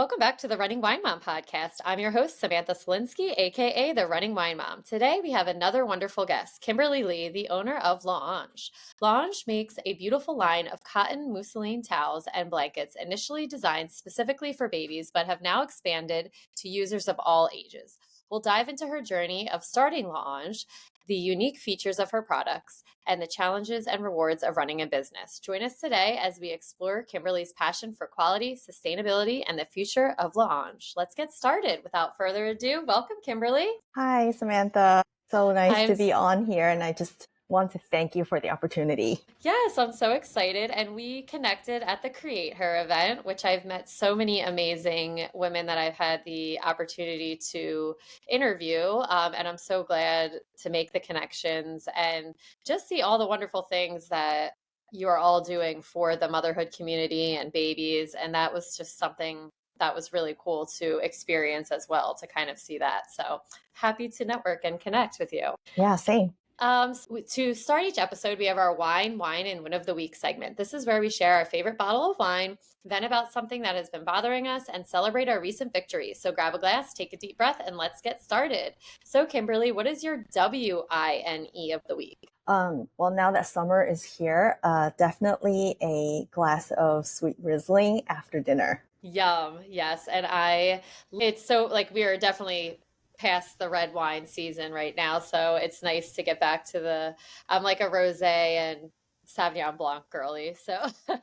Welcome back to the Running Wine Mom podcast. I'm your host, Samantha Selinsky, aka the Running Wine Mom. Today we have another wonderful guest, Kimberly Li, the owner of L'Ange. L'Ange makes a beautiful line of cotton mousseline towels and blankets, initially designed specifically for babies, but have now expanded to users of all ages. We'll dive into her journey of starting L'Ange, the unique features of her products, and the challenges and rewards of running a business. Join us today as we explore Kimberly's passion for quality, sustainability, and the future of L'Ange. Let's get started. Without further ado, welcome, Kimberly. Hi, Samantha. So nice I'm to be on here, and I just want to thank you for the opportunity. Yes, I'm so excited. And we connected at the Create Her event, which I've met so many amazing women that I've had the opportunity to interview. And I'm so glad to make the connections and just see all the wonderful things that you are all doing for the motherhood community and babies. And that was just something that was really cool to experience as well, to kind of see that. So happy to network and connect with you. Yeah, same. To start each episode, we have our wine, and win of the week segment. This is where we share our favorite bottle of wine, vent about something that has been bothering us, and celebrate our recent victories. So grab a glass, take a deep breath, and let's get started. So Kimberly, what is your WINE of the week? Well, now that summer is here, definitely a glass of sweet Riesling after dinner. Yum. Yes. And it's so like we are definitely past the red wine season right now. So it's nice to get back to I'm like a rosé and Sauvignon Blanc girly. So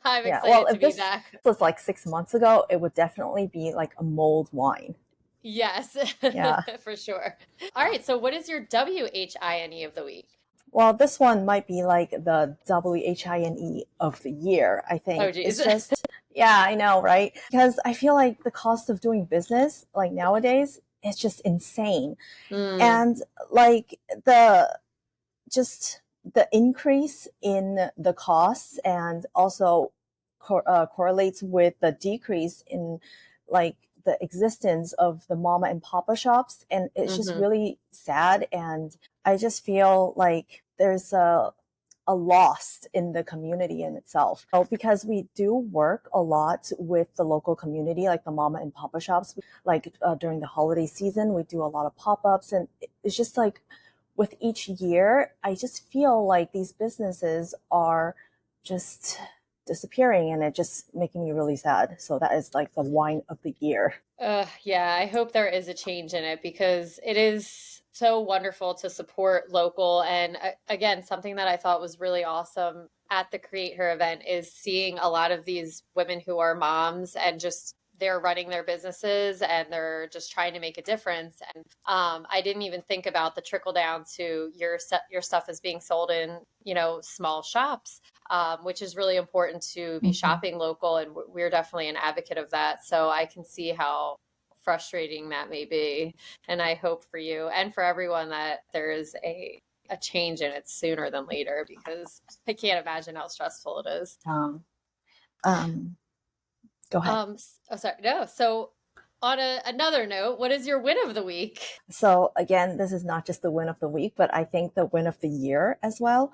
I'm Yeah, well, excited to if be this back. was like 6 months ago, it would definitely be like a mulled wine. Yes, Yeah. for sure. All right. So what is your WHINE of the week? Well, this one might be like the WHINE of the year, I Oh, think. geez. It's just, yeah, I know, right? Because I feel like the cost of doing business, like nowadays, is just insane. Mm, And like just the increase in the costs and also correlates with the decrease in like the existence of the mama and papa shops, and it's just hmm really sad. And I just feel like there's a loss in the community in itself. So because we do work a lot with the local community, like the mama and papa shops, like during the holiday season, we do a lot of pop-ups, and it's just like with each year, I just feel like these businesses are just disappearing, and it just making me really sad. So that is like the wine of the year. Yeah, I hope there is a change in it because it is so wonderful to support local. And again, something that I thought was really awesome at the Create Her event is seeing a lot of these women who are moms and just they're running their businesses and they're just trying to make a difference. And I didn't even think about the trickle down to your stuff is being sold in, small shops, which is really important to be Mhm. shopping local. And we're definitely an advocate of that. So I can see how frustrating that may be. And I hope for you and for everyone that there is a change in it sooner than later because I can't imagine how stressful it is. Um, um, Go ahead. Sorry, no. So on another note, what is your win of the week? So again, this is not just the win of the week, but I think the win of the year as well.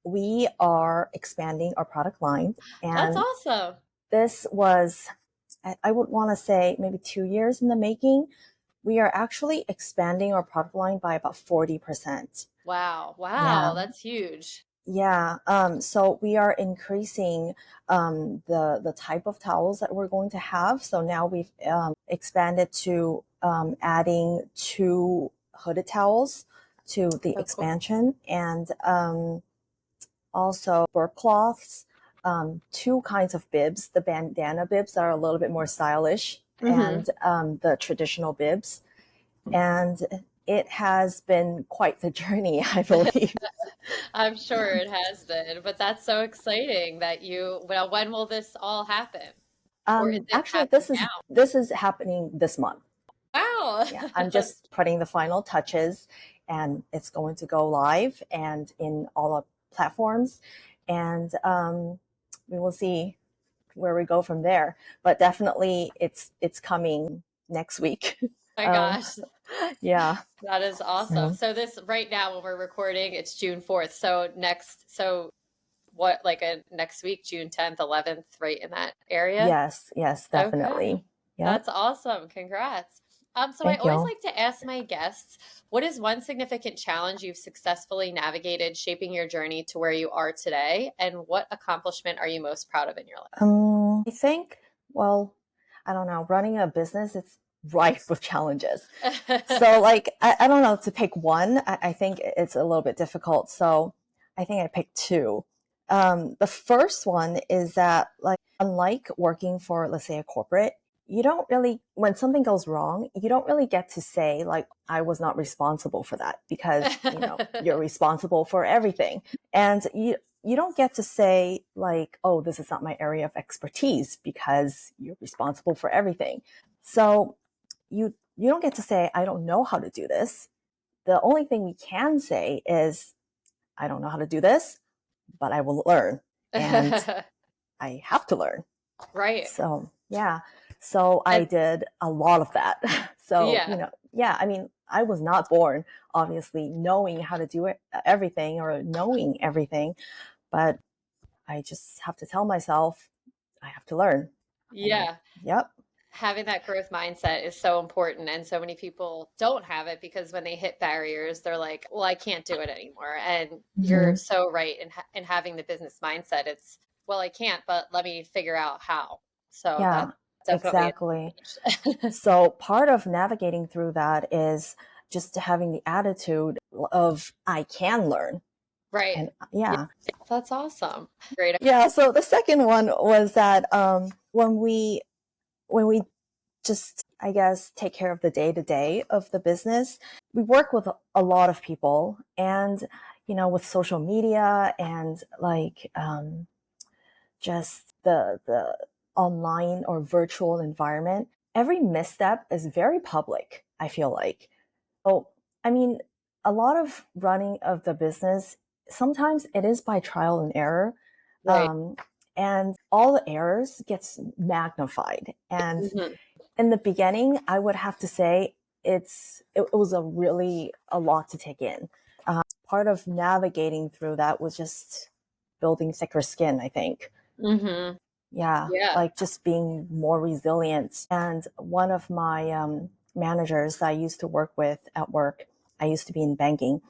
We are expanding our product line, That's and awesome. this was, I would want to say, maybe 2 years in the making. We are actually expanding our product line by about 40%. Wow. Wow. Yeah. That's huge. Yeah. So we are increasing the type of towels that we're going to have. So now we've expanded to adding 2 hooded towels to the So cool. expansion, and also burp cloths, 2 kinds of bibs, the bandana bibs that are a little bit more stylish, hmm and the traditional bibs. And it has been quite the journey, I believe. I'm sure it has been, but that's so exciting that well, when will this all happen? Or is it Actually, happening this is happening this month. now? Yeah, I'm Wow. just putting the final touches, and it's going to go live and in all our platforms, and we will see where we go from there. But definitely, it's coming next week. My um, gosh, yeah. that is awesome. So So this right now when we're recording, it's June 4th. So what, like a next week, June 10th, 11th, right in that area? yes, Okay. definitely. Yep. That's awesome. Congrats. So I Thank always you. like to ask my guests, what is one significant challenge you've successfully navigated shaping your journey to where you are today? And what accomplishment are you most proud of in your I think, well, I don't know, running a business, it's rife with challenges. So, life? like, I don't know, to pick one, I think it's a little bit difficult. So, I think I picked two. The first one is that, like, unlike working for, let's say, a corporate, you don't really, when something goes wrong, you don't really get to say, like, I was not responsible for that because, you're responsible for everything. And you don't get to say, like, oh, this is not my area of expertise because you're responsible for everything. So you don't get to say, I don't know how to do this. The only thing we can say is, I don't know how to do this, but I will learn. And I have to learn. Right. So, yeah. So I And did a lot of that. So, yeah. yeah, I mean, I was not born, obviously, knowing how to do it, everything or knowing everything, but I just have to tell myself, I have to learn. And Yeah. yep. Having that growth mindset is so important. And so many people don't have it because when they hit barriers, they're like, well, I can't do it anymore. And you're Hmm. so right in having the business mindset. It's, well, I can't, but let me figure out how. So Yeah, that's definitely exactly. a challenge. So part of navigating through that is just having the attitude of, I can learn. Right. And Yeah, yeah. that's awesome. Great. Yeah. So the second one was that when we just, I guess, take care of the day to day of the business, we work with a lot of people, and with social media and like just the online or virtual environment, every misstep is very public, I feel like. Oh, I mean, a lot of running of the business, sometimes it is by trial and error. Right. Um, and all the errors gets magnified. And Mhm. in the beginning, I would have to say it was a lot to take in. Part of navigating through that was just building thicker skin, I think. Mhm. Yeah, Yeah. like just being more resilient. And one of my managers that I used to work with at work, I used to be in banking.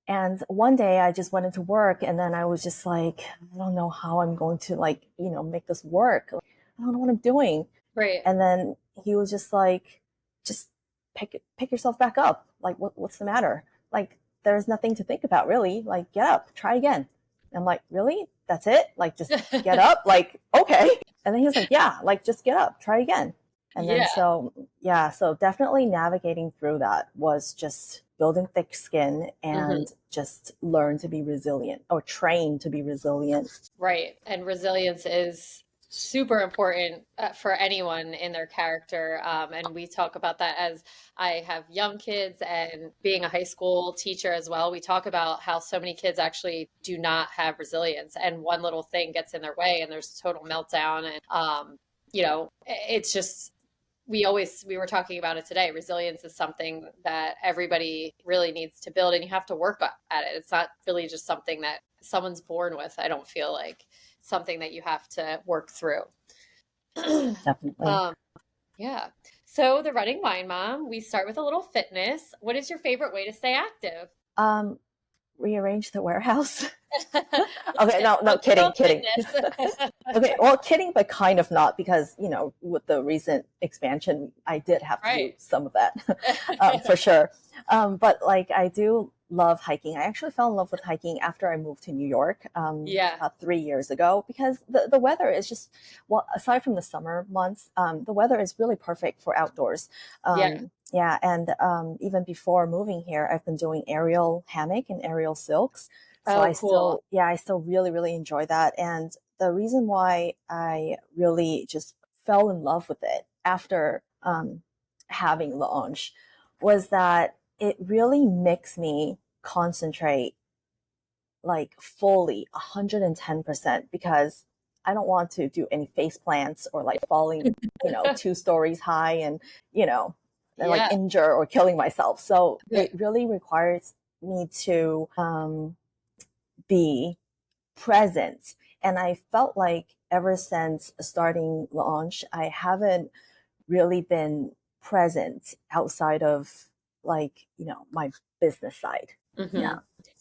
And one day I just went into work and then I was just like, I don't know how I'm going to, like, make this work. I don't know what I'm doing. Right. And then he was just like, just pick yourself back up. Like, what's the matter? Like, there's nothing to think about, really. Like, get up, try again. And I'm like, really? That's it? Like, just get up? Like, okay. And then he was like, yeah, like, just get up, try again. And then Yeah. so, yeah, so definitely navigating through that was just building thick skin Mhm. and just learn to be resilient or train to be resilient. Right. And resilience is super important for anyone in their character. And we talk about that as I have young kids and being a high school teacher as well. We talk about how so many kids actually do not have resilience, and one little thing gets in their way and there's a total meltdown. And, it's just, we were talking about it today. Resilience is something that everybody really needs to build, and you have to work at it. It's not really just something that someone's born with. I don't feel like something that you have to work through. Definitely. um, yeah. So the running wine mom, we start with a little fitness. What is your favorite way to stay active? Um, Rearrange the warehouse. Okay, Okay, no, focus on kidding. fitness. Okay, well, kidding, but kind of not, because with the recent expansion, I did have to do Right. some of that, for sure. But like, I do love hiking. I actually fell in love with hiking after I moved to New York, Yeah. about 3 years ago, because the weather is just, well, aside from the summer months, the weather is really perfect for outdoors. Yeah. Yeah, and even before moving here, I've been doing aerial hammock and aerial silks. So Oh, cool. I still really, really enjoy that. And the reason why I really just fell in love with it after having launch was that it really makes me concentrate like fully 110%, because I don't want to do any face plants or like falling, 2 stories high you know, and like Yeah. injure or killing myself. So it really requires me to be present. And I felt like ever since starting launch, I haven't really been present outside of like, my business side. Hmm. Yeah.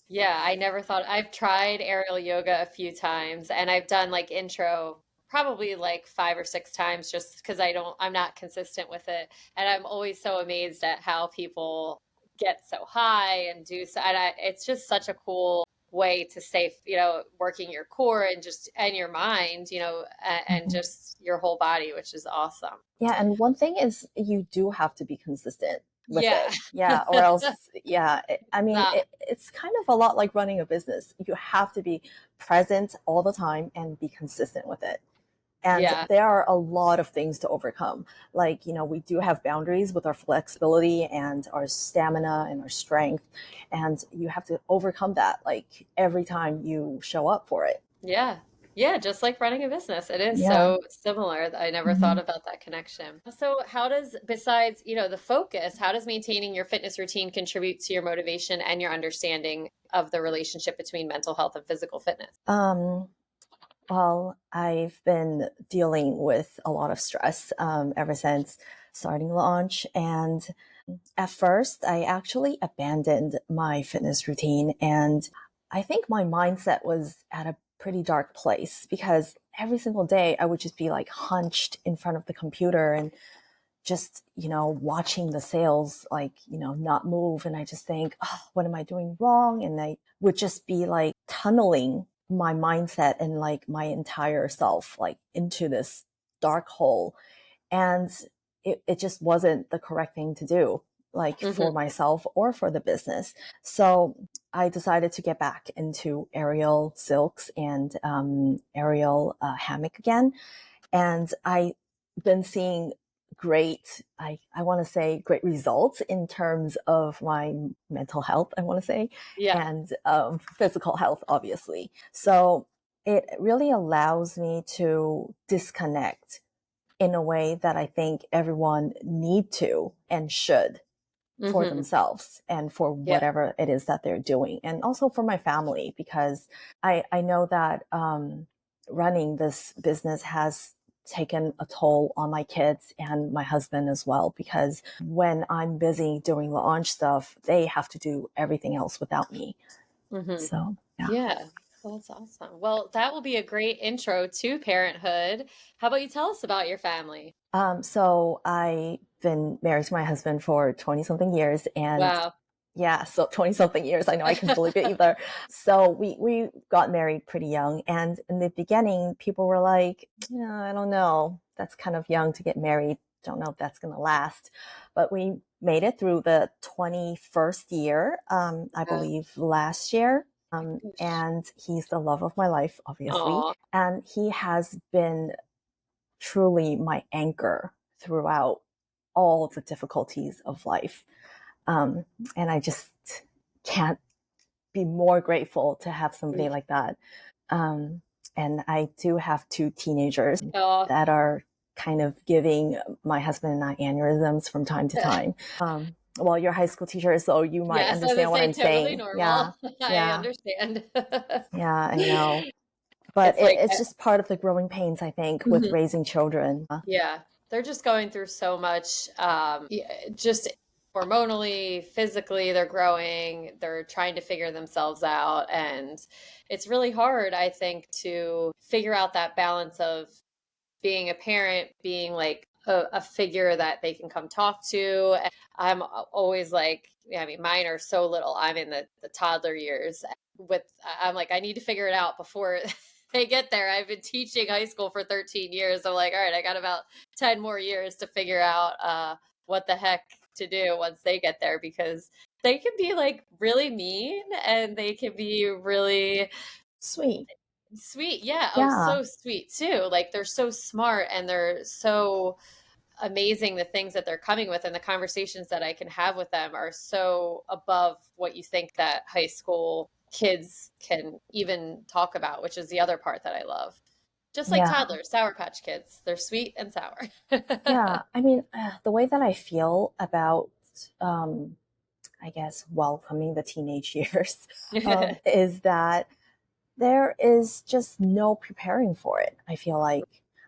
Yeah, I never thought I've tried aerial yoga a few times and I've done like intro probably like 5 or 6 times just because I'm not consistent with it. And I'm always so amazed at how people get so high and do so. It's just such a cool way to stay, working your core and and your mind, and Mhm. just your whole body, which is awesome. Yeah, and one thing is you do have to be consistent with Yeah. it. Yeah, or else, yeah, I mean, Not, it's kind of a lot like running a business. You have to be present all the time and be consistent with it. And yeah. there are a lot of things to overcome. Like, we do have boundaries with our flexibility and our stamina and our strength. And you have to overcome that like every time you show up for it. Yeah. Yeah, just like running a business. It is Yeah. so similar. I never thought Mhm. about that connection. So, how does, besides, the focus, how does maintaining your fitness routine contribute to your motivation and your understanding of the relationship between mental health and physical fitness? Um, well, I've been dealing with a lot of stress ever since starting launch. And at first, I actually abandoned my fitness routine. And I think my mindset was at a pretty dark place because every single day I would just be like hunched in front of the computer and just, watching the sales, like, not move. And I just think, oh, what am I doing wrong? And I would just be like tunneling my mindset and like my entire self, like into this dark hole. And it just wasn't the correct thing to do, like for Hmm. myself or for the business. So I decided to get back into aerial silks and aerial hammock again. And I've been seeing I want to say great results in terms of my mental health, I want to say, Yeah. and physical health, obviously. So it really allows me to disconnect in a way that I think everyone need to and should for Hmm. themselves and for Yeah. whatever it is that they're doing. And also for my family, because I know that running this business has taken a toll on my kids and my husband as well, because when I'm busy doing launch stuff, they have to do everything else without me. Hmm. So, yeah. Yeah. Well, that's awesome. Well, that will be a great intro to parenthood. How about you tell us about your family? So I've been married to my husband for 20 something years, and Wow. yeah, so 20 something years. I know I can believe it either. So we got married pretty young. And in the beginning, people were like, yeah, I don't know. That's kind of young to get married. Don't know if that's going to last. But we made it through the 21st year, I Wow. believe last year. And he's the love of my life, obviously. Aw. And he has been truly my anchor throughout all the difficulties of life. Um, and I just can't be more grateful to have somebody like that. Um, and I do have two teenagers Aw. that are kind of giving my husband and I aneurysms from time to time. Well, you're a high school teacher, so you might Yes, I was gonna understand what say I'm totally saying. normal. Yeah, I yeah, understand. yeah, I know. But It's like, it's just part of the growing pains, I think, with mhm, raising children. yeah, they're just going through so much, just hormonally, physically, they're growing, they're trying to figure themselves out. And it's really hard, I think, to figure out that balance of being a parent, being like a figure that they can come talk to. I'm always like, I mean, mine are so little. I'm in the toddler years. I'm like, I need to figure it out before they get there. I've been teaching high school for 13 years. I'm like, all right, I got about 10 more years to figure out what the heck to do once they get there, because they can be like really mean and they can be really Sweet. sweet. Yeah. Oh, Yeah. so sweet too. Like they're so smart and they're so amazing. The things that they're coming with and the conversations that I can have with them are so above what you think that high school kids can even talk about, which is the other part that I love. Just like Yeah. toddlers, Sour Patch Kids, they're sweet and sour. Yeah. I mean, the way that I feel about, um, I guess, welcoming the teenage years, is that there is just no preparing for it. I feel like,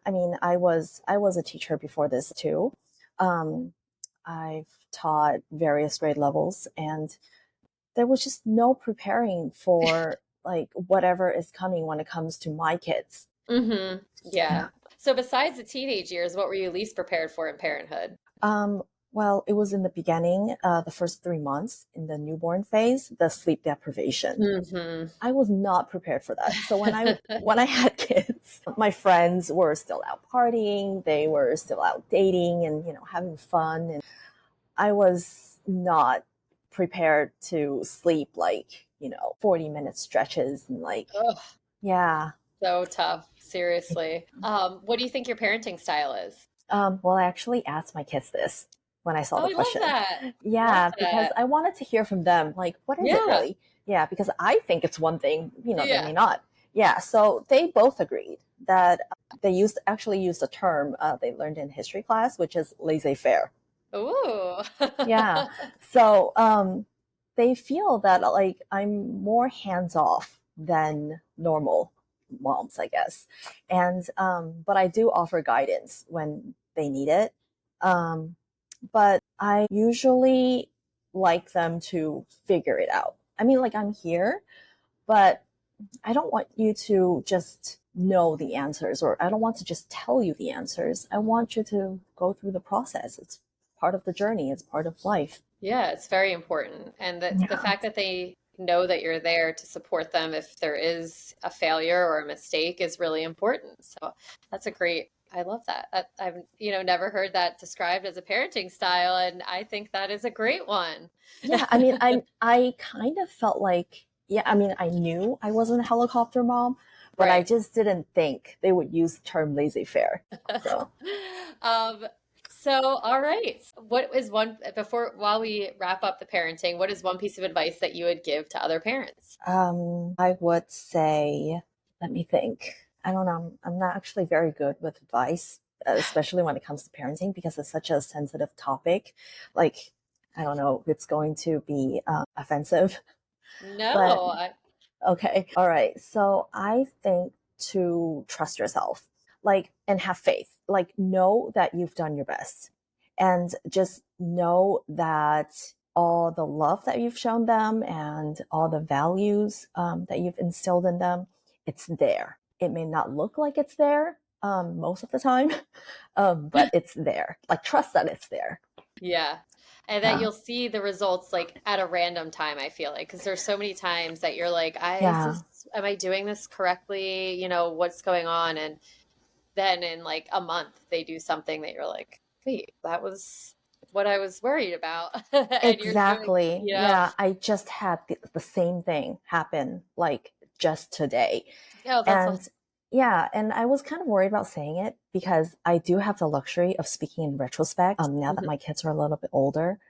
I mean, I was a teacher before this too. Um, I've taught various grade levels, and there was just no preparing for like whatever is coming when it comes to my kids. Hmm. Yeah. Yeah. So besides the teenage years, what were you least prepared for in parenthood? Um, well, it was in the beginning, the first 3 months in the newborn phase, the sleep deprivation. Hmm. I was not prepared for that. So when I had kids, my friends were still out partying, they were still out dating and having fun, and I was not prepared to sleep like 40-minute stretches and like Ugh, yeah. so tough. Seriously. What do you think your parenting style is? Well, I actually asked my kids this when I saw Oh, the I love question. that. Love Yeah, because that. I wanted to hear from them, like, what is it Yeah. really? Yeah, because I think it's one thing, they Yeah. may not. Yeah, so they both agreed that they actually used a term they learned in history class, which is laissez-faire. Ooh. Yeah, so they feel that like I'm more hands off than normal moms, I guess, and but I do offer guidance when they need it. Um, but I usually like them to figure it out. I mean, like I'm here, but I don't want you to just know the answers, or I don't want to just tell you the answers. I want you to go through the process. It's part of the journey, it's part of life. Yeah, it's very important. And the Yeah. fact that they know that you're there to support them if there is a failure or a mistake is really important. So that's a great, I love that. I've, never heard that described as a parenting style, and I think that is a great one. Yeah, I mean, I kind of felt like, yeah, I mean, I knew I wasn't a helicopter mom, but I Right. just didn't think they would use the term laissez-faire. So, Um, so all right. What is one while we wrap up the parenting, what is one piece of advice that you would give to other parents? I would say, let me think. I don't know. I'm not actually very good with advice, especially when it comes to parenting, because it's such a sensitive topic. Like, I don't know if it's going to be offensive, but No, okay. All right. So I think to trust yourself, like, and have faith, like, know that you've done your best, and just know that all the love that you've shown them and all the values that you've instilled in them, it's there. It may not look like it's there most of the time, but it's there. Like, trust that it's there. yeah. And that Yeah. you'll see the results like at a random time, I feel like, because there's so many times that you're like, Yeah. am I doing this correctly? What's going on? And then in like a month, they do something that you're like, wait, that was what I was worried about. And you're doing, Exactly. Yeah, I just had the same thing happen like just today. oh, that's And awesome. yeah, and I was kind of worried about saying it because I do have the luxury of speaking in retrospect now that Mhm. my kids are a little bit older.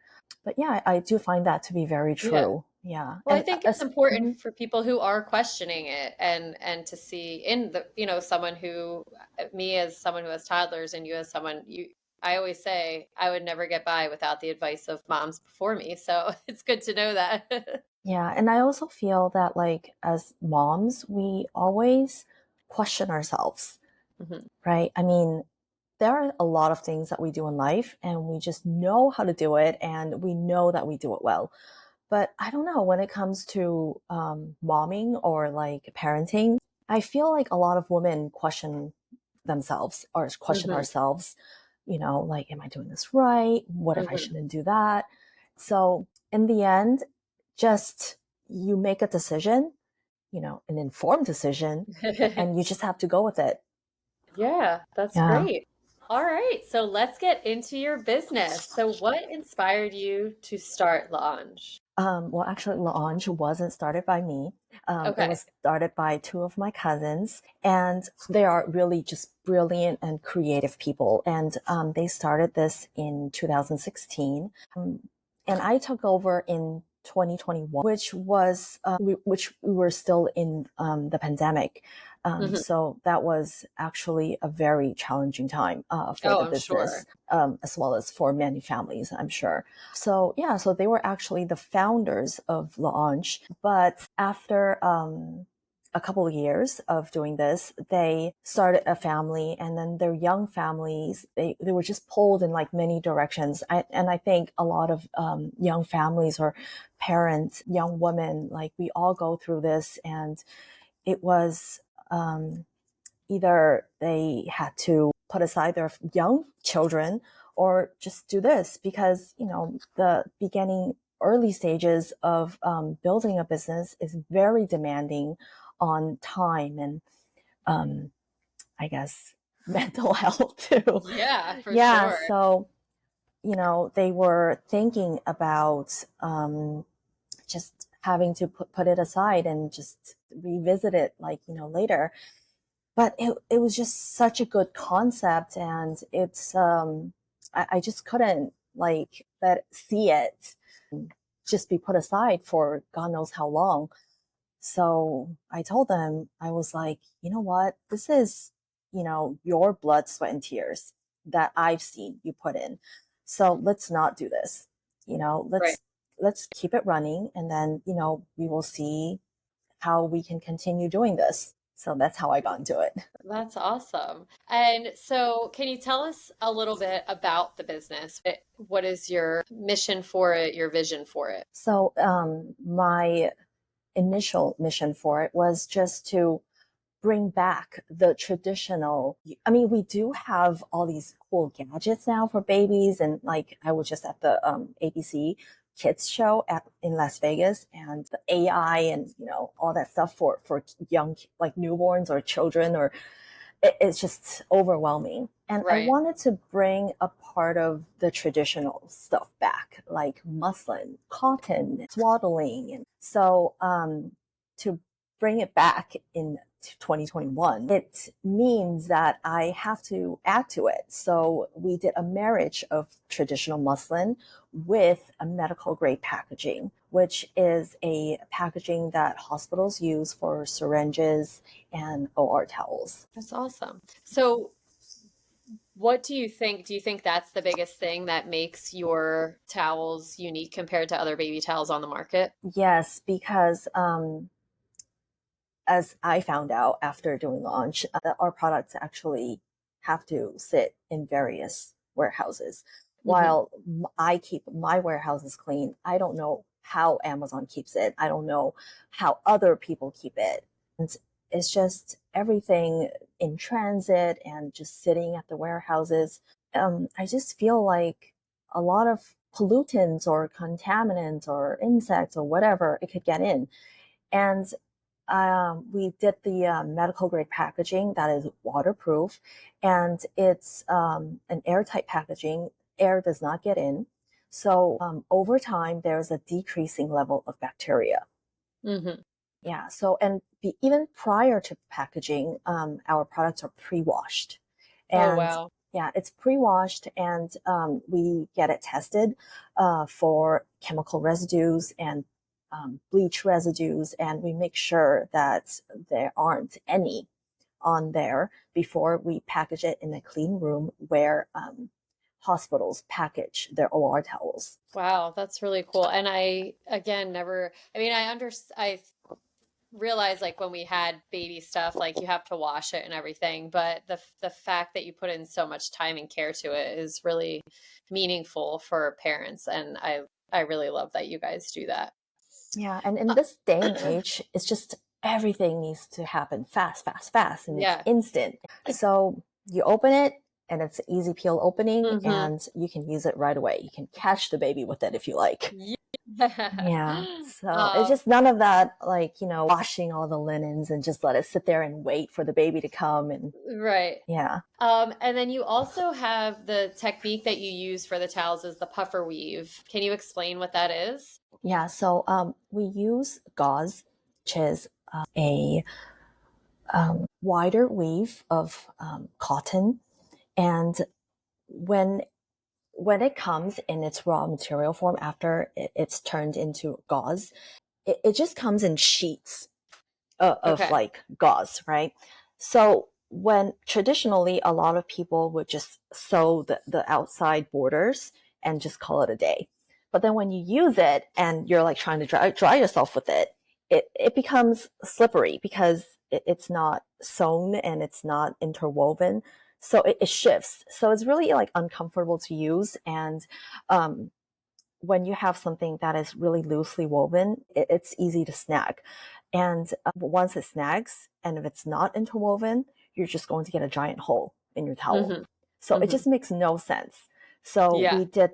But yeah, I do find that to be very Yeah. true. Yeah. Well, I And think it's important mhm. for people who are questioning it and to see in the, someone who, me as someone who has toddlers and you as someone I always say I would never get by without the advice of moms before me. So it's good to know that. Yeah, and I also feel that like as moms, we always question ourselves, Mhm. right? I mean, there are a lot of things that we do in life and we just know how to do it and we know that we do it well. But I don't know, when it comes to momming or like parenting, I feel like a lot of women question themselves or question Mhm. ourselves, like, am I doing this right? What if I Mhm. shouldn't do that? So in the end, just you make a decision, an informed decision, and you just have to go with it. Yeah, that's Yeah. great. All right, so let's get into your business. So what inspired you to start Lounge? Well, actually, L'Ange wasn't started by me. It Okay. was started by two of my cousins, and they are really just brilliant and creative people. And they started this in 2016, and I took over in 2021, which we were still in the pandemic. Mhm. So that was actually a very challenging time for Oh, the I'm sure. business, as well as for many families, I'm sure. So yeah, so they were actually the founders of Launch. But after a couple of years of doing this, they started a family, and then their young families, they were just pulled in like many directions. And I think a lot of young families or parents, young women, like we all go through this, and it was either they had to put aside their young children or just do this because, the beginning early stages of building a business is very demanding on time and I guess mental health too. Yeah, for Yeah, sure. so they were thinking about just having to put it aside and just revisit it like later. But it was just such a good concept, and it's I just couldn't like see it just be put aside for God knows how long. So I told them, I was like, you know what? This is, your blood, sweat, and tears that I've seen you put in. So let's not do this. Right. Let's keep it running, and then, we will see how we can continue doing this. So that's how I got into it. That's awesome. And so, can you tell us a little bit about the business? What is your mission for it, your vision for it? So my initial mission for it was just to bring back the traditional. I mean, we do have all these cool gadgets now for babies, and like I was just at the ABC Kids show in Las Vegas, and the AI and all that stuff for young like newborns or children, or it's just overwhelming. And I Right. wanted to bring a part of the traditional stuff back, like muslin, cotton, swaddling. And so to bring it back in 2021, it means that I have to add to it. So we did a marriage of traditional muslin with a medical grade packaging, which is a packaging that hospitals use for syringes and OR towels. That's awesome. So, what do you think? Do you think that's the biggest thing that makes your towels unique compared to other baby towels on the market? Yes, because as I found out after doing launch, that our products actually have to sit in various warehouses. Hmm. While I keep my warehouses clean, I don't know how Amazon keeps it. I don't know how other people keep it. And it's just everything in transit and just sitting at the warehouses. I just feel like a lot of pollutants or contaminants or insects or whatever it could get in. And we did the medical grade packaging that is waterproof, and it's an airtight packaging. Air does not get in. So over time, there's a decreasing level of bacteria. Hmm. Yeah. So, and even prior to packaging, our products are pre-washed. Oh, And wow. yeah, it's pre-washed, and we get it tested for chemical residues and bleach residues, and we make sure that there aren't any on there before we package it in a clean room where hospitals package their OR towels. Wow, that's really cool. And I, again, never, I mean, I realize like when we had baby stuff, like you have to wash it and everything, but the fact that you put in so much time and care to it is really meaningful for parents, and I really love that you guys do that. Yeah, and in this day and age, it's just everything needs to happen fast, fast, fast, and it's Yeah. instant. So you open it, and it's an easy peel opening, Hmm. and you can use it right away. You can catch the baby with it if you like. Yeah. Yeah. So it's Um, just none of that, like, washing all the linens and just let it sit there and wait for the baby to come. And right. yeah. And then you also have the technique that you use for the towels is the puffer weave. Can you explain what that is? Yeah. So we use gauze, which is a wider weave of cotton. And when it comes in its raw material form after it's turned into gauze, it just comes in sheets of Okay. like gauze, right? So when traditionally a lot of people would just sew the outside borders and just call it a day. But then when you use it and you're like trying to dry yourself with it, it becomes slippery because it's not sewn and it's not interwoven. So it shifts. So it's really like uncomfortable to use. And um, when you have something that is really loosely woven, it's easy to snag. And once it snags, and if it's not interwoven, you're just going to get a giant hole in your towel. Hmm. So it Hmm. just makes no sense. So Yeah. we did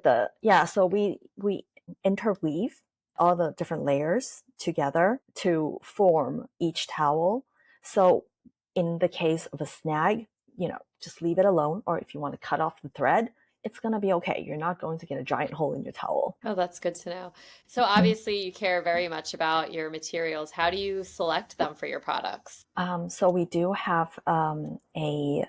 so we interweave all the different layers together to form each towel. So in the case of a snag, just leave it alone. Or if you want to cut off the thread, it's going to be okay. You're not going to get a giant hole in your towel. Oh, that's good to know. So Mhm. obviously you care very much about your materials. How do you select them for your products? So we do have a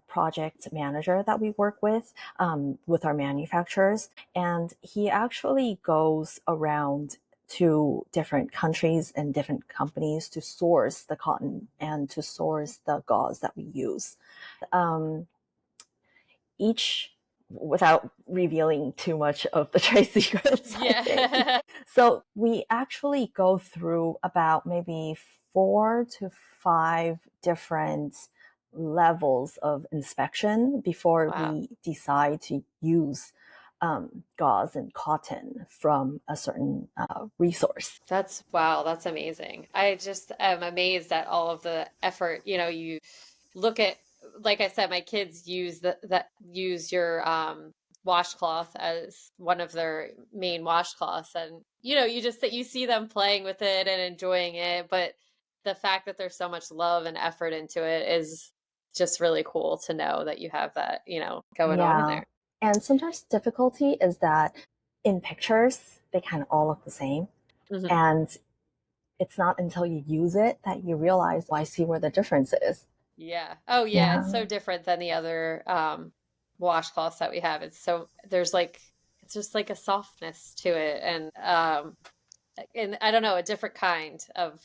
project manager that we work with our manufacturers, and he actually goes around to different countries and different companies to source the cotton and to source the gauze that we use. Um, each Without revealing too much of the trade secrets, I think. Yeah. So we actually go through about maybe 4 to 5 different levels of inspection before Wow. we decide to use gauze and cotton from a certain resource. Wow, that's amazing. I just am amazed at all of the effort. You look at, like I said, my kids use your washcloth as one of their main washcloths, and you just that you see them playing with it and enjoying it, but the fact that there's so much love and effort into it is just really cool to know that you have that, going on in Yeah. there. And sometimes difficulty is that in pictures, they kind of all look the same. Hmm. And it's not until you use it that you realize, well, I see where the difference is. Yeah. Oh, yeah. It's Yeah. so different than the other washcloths that we have. It's just like a softness to it, and I don't know, a different kind of.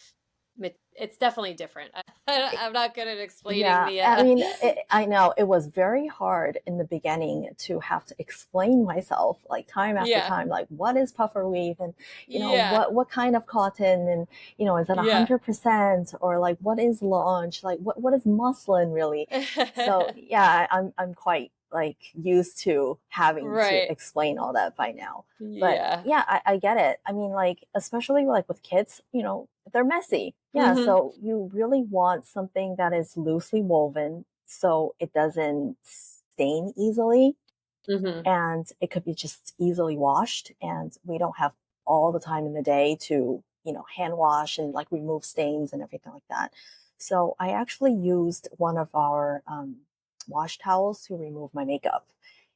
It's definitely different. I'm not good at explaining Yeah, the. I mean, I know it was very hard in the beginning to have to explain myself like time after Yeah. time, like what is puffer weave and Yeah. what kind of cotton and is it Yeah. 100% or like what is launch, like what is muslin really? So yeah, I'm quite like used to having to Right. explain all that by now. But Yeah. yeah, I get it. I mean, like especially like with kids, they're messy. Yeah, Hmm. so you really want something that is loosely woven so it doesn't stain easily Hmm. and it could be just easily washed. And we don't have all the time in the day to, hand wash and like remove stains and everything like that. So I actually used one of our wash towels to remove my makeup.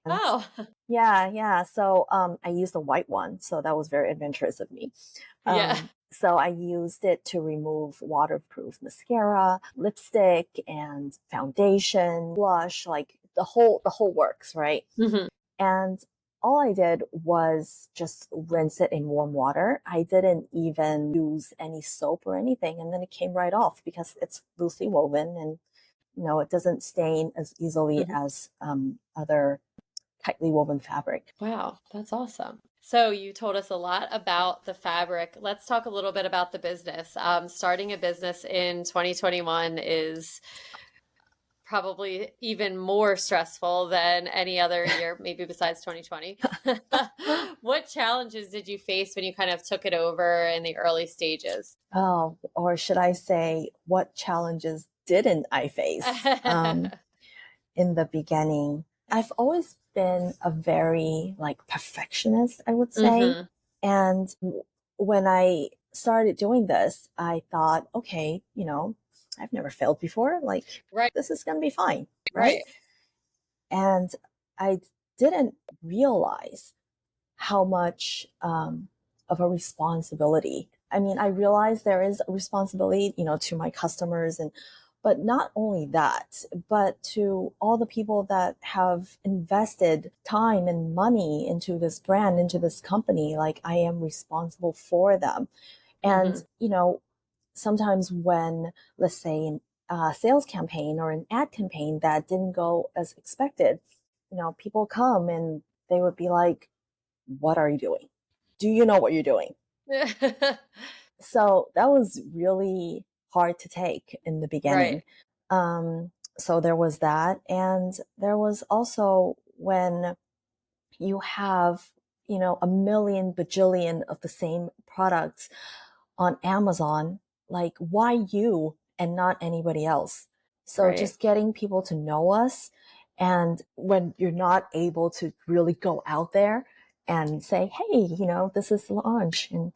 And Oh. yeah, yeah. So I used a white one. So that was very adventurous of me. Yeah. So I used it to remove waterproof mascara, lipstick, and foundation, blush, like the whole works, right? Hmm. And all I did was just rinse it in warm water. I didn't even use any soap or anything, and then it came right off because it's loosely woven and it doesn't stain as easily Hmm. as other tightly woven fabric. Wow, that's awesome. So you told us a lot about the fabric. Let's talk a little bit about the business. Starting a business in 2021 is probably even more stressful than any other year, maybe besides 2020. What challenges did you face when you kind of took it over in the early stages? Oh, or should I say, what challenges didn't I face in the beginning? I've always been a very like perfectionist, I would say. Hmm. And when I started doing this, I thought, okay, I've never failed before. Like, Right, this is going to be fine, right? right. And I didn't realize how much of a responsibility. I mean, I realize there is a responsibility, to my customers but not only that, but to all the people that have invested time and money into this brand, into this company, like I am responsible for them. And, Hmm. sometimes when, let's say, a sales campaign or an ad campaign that didn't go as expected, people come and they would be like, what are you doing? Do you know what you're doing? So that was really hard to take in the Right. beginning. Um, so there was that. And there was also when you have, a million bajillion of the same products on Amazon, like why you and not anybody else? So Right. just getting people to know us. And when you're not able to really go out there and say, hey, this is launch and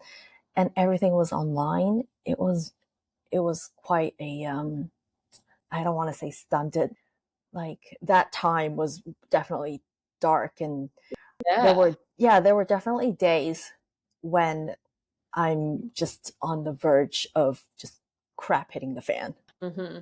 everything was online, it was quite a I don't want to say stunted. Like that time was definitely dark, and Yeah. there were definitely days when I'm just on the verge of just crap hitting the fan. Hmm.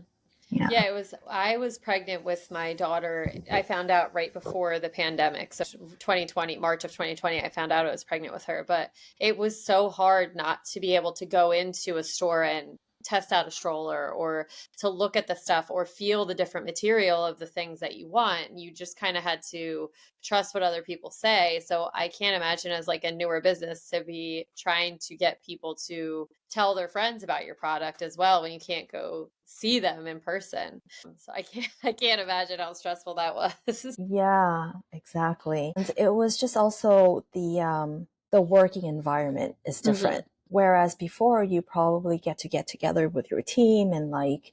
Yeah. Yeah, I was pregnant with my daughter. I found out right before the pandemic. So 2020, March of 2020, I found out I was pregnant with her. But it was so hard not to be able to go into a store and test out a stroller or to look at the stuff or feel the different material of the things that you want. You just kind of had to trust what other people say. So I can't imagine as like a newer business to be trying to get people to tell their friends about your product as well when you can't go see them in person. So I can't imagine how stressful that was. Yeah, exactly. And it was just also the working environment is Hmm. different. Whereas before you probably get together with your team and like,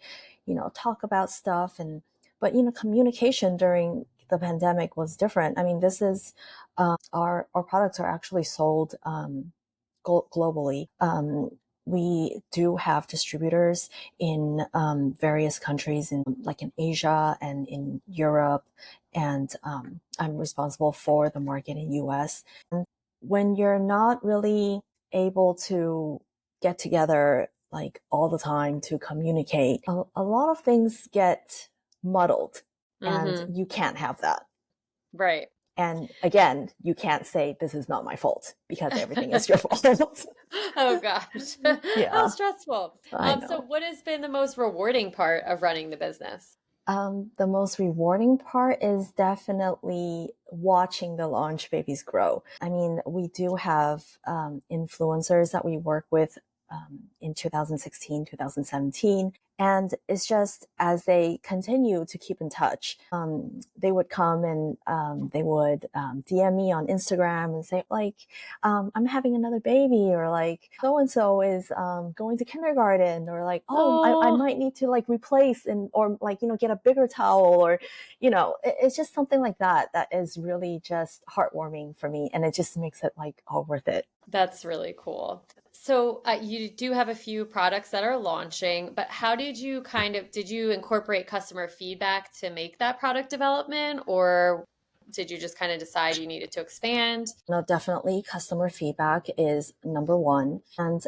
talk about stuff and but communication during the pandemic was different. I mean, this is our products are actually sold globally. We do have distributors in various countries, in like in Asia and in Europe, and I'm responsible for the market in US. And when you're not really able to get together like all the time to communicate, a lot of things get muddled, and Hmm. you can't have that. Right. And again, you can't say this is not my fault because everything is your fault. Oh gosh. How Yeah, stressful. I So know. what has been the most rewarding part of running the business? The most rewarding part is definitely watching the launch babies grow. I mean, we do have influencers that we work with in 2016, 2017. And it's just as they continue to keep in touch, they would come and they would DM me on Instagram and say, like, I'm having another baby, or like, so and so is going to kindergarten, or like, oh, I Oh, might need to like replace and, or like, get a bigger towel, or, it's just something like that that is really just heartwarming for me. And it just makes it like all worth it. that's really cool. So you do have a few products that are launching, but how did you incorporate customer feedback to make that product development, or did you just kind of decide you needed to expand? No, definitely customer feedback is number one. And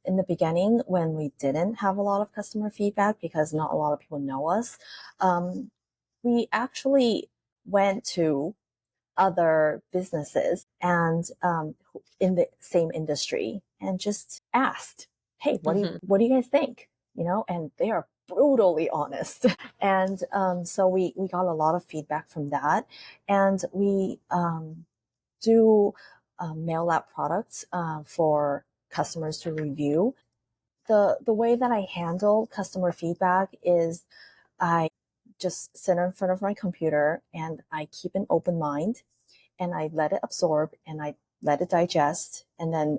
in the beginning, when we didn't have a lot of customer feedback because not a lot of people know us, um, we actually went to other businesses and in the same industry and just asked, hey, Hmm. what do you guys think? And they are brutally honest. And so we got a lot of feedback from that. And we do mail out products for customers to review. The way that I handle customer feedback is I just sit in front of my computer and I keep an open mind and I let it absorb and I let it digest, and then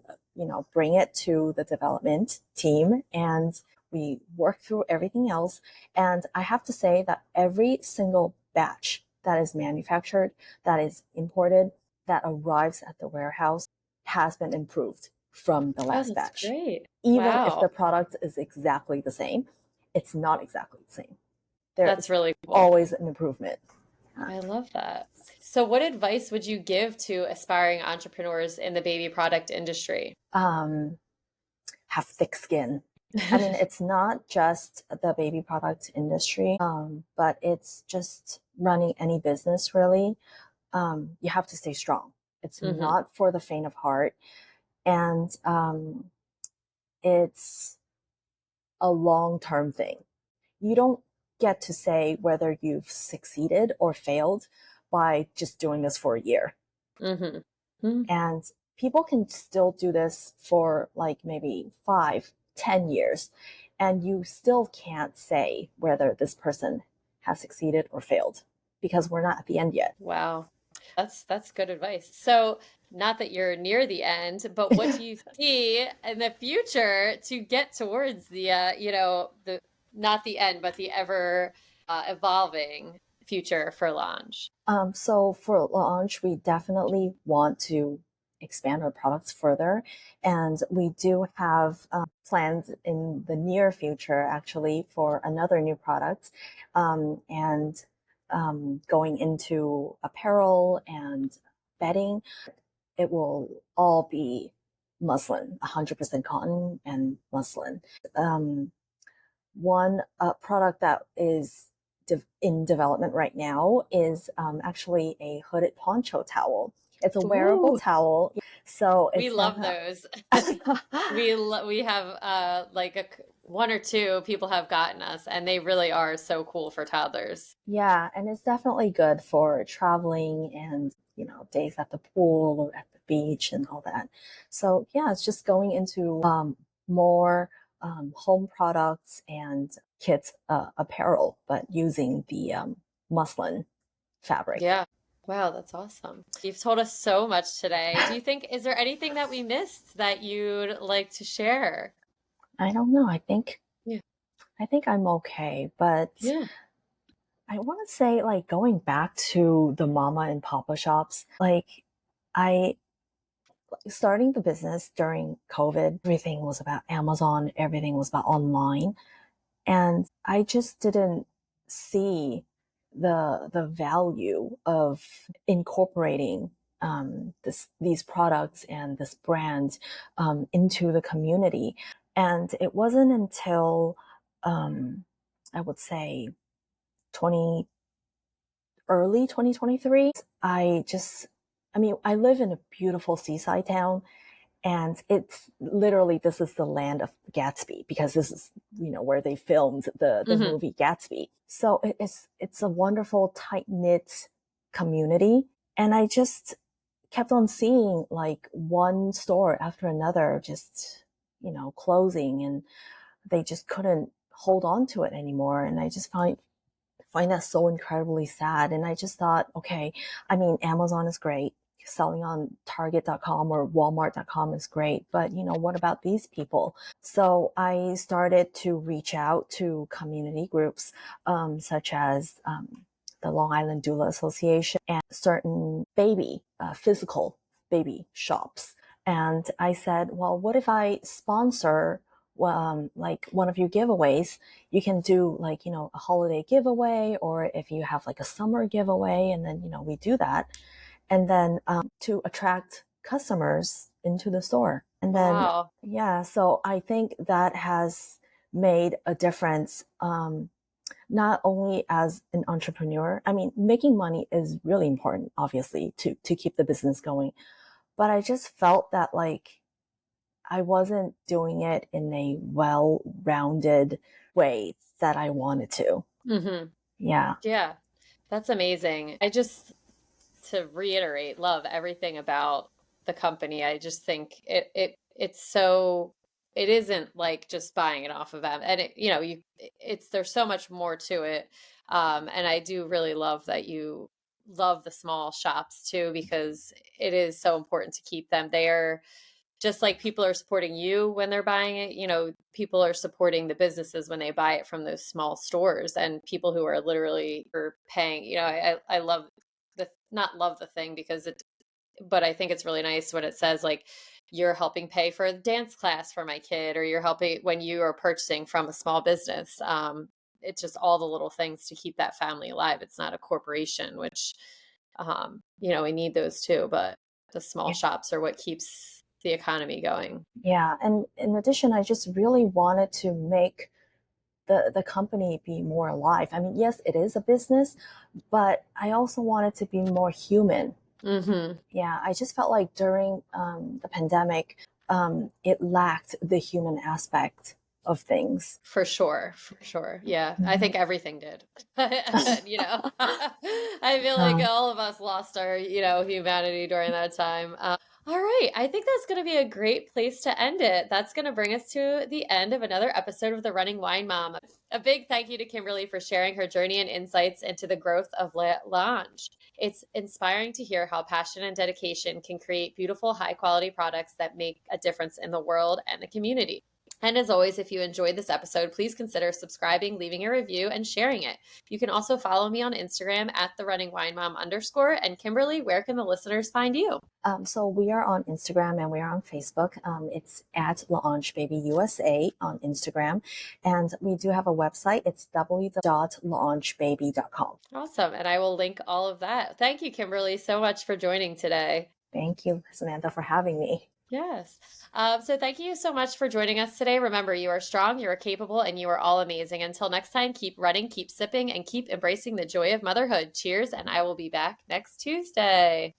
bring it to the development team and we work through everything else. And I have to say that every single batch that is manufactured, that is imported, that arrives at the warehouse has been improved from the Oh, last that's batch. great. Even if Wow. the product is exactly the same, it's not exactly the same. There That's is really cool. always an improvement. I love that. So, what advice would you give to aspiring entrepreneurs in the baby product industry? Um, have thick skin. I mean, it's not just the baby product industry, but it's just running any business really. You have to stay strong. It's Hmm. not for the faint of heart. And it's a long term thing. You don't get to say whether you've succeeded or failed by just doing this for a year. Hmm. And people can still do this for like maybe 5, 10 years, and you still can't say whether this person has succeeded or failed because we're not at the end yet. Wow. That's good advice. So, not that you're near the end, but what do you see in the future to get towards the the not the end, but the ever evolving future for Lounge? So for launch, we definitely want to expand our products further. And we do have plans in the near future, actually, for another new product and going into apparel and bedding. It will all be muslin, 100% cotton and muslin. Um, One product that is in development right now is actually a hooded poncho towel. It's a wearable Ooh, towel, so we it's love definitely those. We have like one or two people have gotten us, and they really are so cool for toddlers. yeah, and it's definitely good for traveling and days at the pool or at the beach and all that. So yeah, it's just going into more home products and kids apparel, but using the muslin fabric. Yeah. Wow, that's awesome. You've told us so much today. Do you think, is there anything that we missed that you'd like to share? I don't know. Yeah. I think I'm okay, but Yeah. I want to say like going back to the mama and papa shops, like I starting the business during COVID, everything was about Amazon, everything was about online. And I just didn't see the value of incorporating these products and this brand into the community. And it wasn't until I would say 20 early 2023 I live in a beautiful seaside town, and it's literally, this is the land of Gatsby because this is where they filmed the Hmm. movie Gatsby. So it's a wonderful tight knit community, and I just kept on seeing like one store after another just closing, and they just couldn't hold on to it anymore, and I just find that so incredibly sad. And I just thought, okay, I mean, Amazon is great. Selling on Target.com or Walmart.com is great. But, what about these people? So I started to reach out to community groups, such as the Long Island Doula Association and certain physical baby shops. And I said, well, what if I sponsor like one of your giveaways? You can do like a holiday giveaway, or if you have like a summer giveaway, and then we do that, and then to attract customers into the store. And then Wow. yeah, so I think that has made a difference, not only as an entrepreneur. I mean, making money is really important, obviously, to keep the business going, but I just felt that like I wasn't doing it in a well-rounded way that I wanted to. Hmm. Yeah. Yeah. That's amazing. I just, to reiterate, love everything about the company. I just think it's so, it isn't like just buying it off of them. And there's so much more to it. And I do really love that you love the small shops too, because it is so important to keep them there. Just like people are supporting you when they're buying it, people are supporting the businesses when they buy it from those small stores, and people who are literally are paying, I love not love the thing because but I think it's really nice when it says like you're helping pay for a dance class for my kid, or you're helping when you are purchasing from a small business. It's just all the little things to keep that family alive. It's not a corporation, which, we need those too, but the small Yeah. shops are what keeps the economy going. Yeah. And in addition, I just really wanted to make the company be more alive. I mean, yes, it is a business, but I also wanted to be more human. Hmm. Yeah, I just felt like during the pandemic, it lacked the human aspect. of things. For sure. For sure. Yeah. I Mhm. think everything did. I feel like Um, all of us lost our, humanity during that time. All right. I think that's going to be a great place to end it. That's going to bring us to the end of another episode of The Running Wine Mom. A big thank you to Kimberly for sharing her journey and insights into the growth of Lange. It's inspiring to hear how passion and dedication can create beautiful, high quality products that make a difference in the world and the community. And as always, if you enjoyed this episode, please consider subscribing, leaving a review, and sharing it. You can also follow me on Instagram at the running wine mom _. And Kimberly, where can the listeners find you? so we are on Instagram and we are on Facebook. It's at Launch Baby USA on Instagram. And we do have a website. It's www.launchbaby.com. Awesome. And I will link all of that. Thank you, Kimberly, so much for joining today. Thank you, Samantha, for having me. Yes. So thank you so much for joining us today. Remember, you are strong, you are capable, and you are all amazing. Until next time, keep running, keep sipping, and keep embracing the joy of motherhood. Cheers, and I will be back next Tuesday.